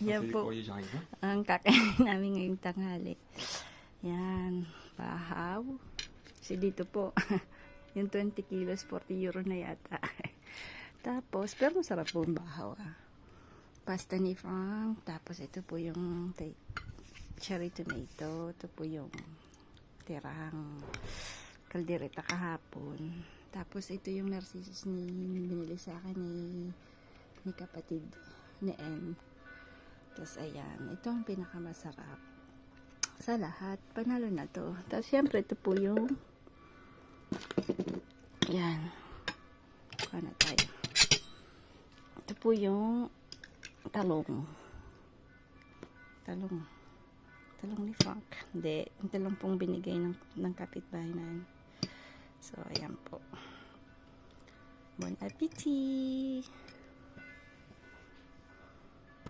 Yan po ang kakain namin ngayong tanghali. Yan, bahaw. Kasi dito po, yung 20 kilos, 40 euro na yata. Tapos, pero masarap po ang bahaw. Pasta ni Frank. Tapos, ito po yung cherry tomato. Ito po yung tirang kaldereta kahapon. Tapos, ito yung narcissus binili sa akin ni kapatid ni N. Tapos, ayan. Ito ang pinakamasarap sa lahat. Panalo na to. Tapos, syempre, ito po yung yan. Kuha na tayo. Ito po yung talong. Talong ni Frank. Hindi. Yung talong pong binigay ng kapitbahay na. So, ayan po. Bon appetit!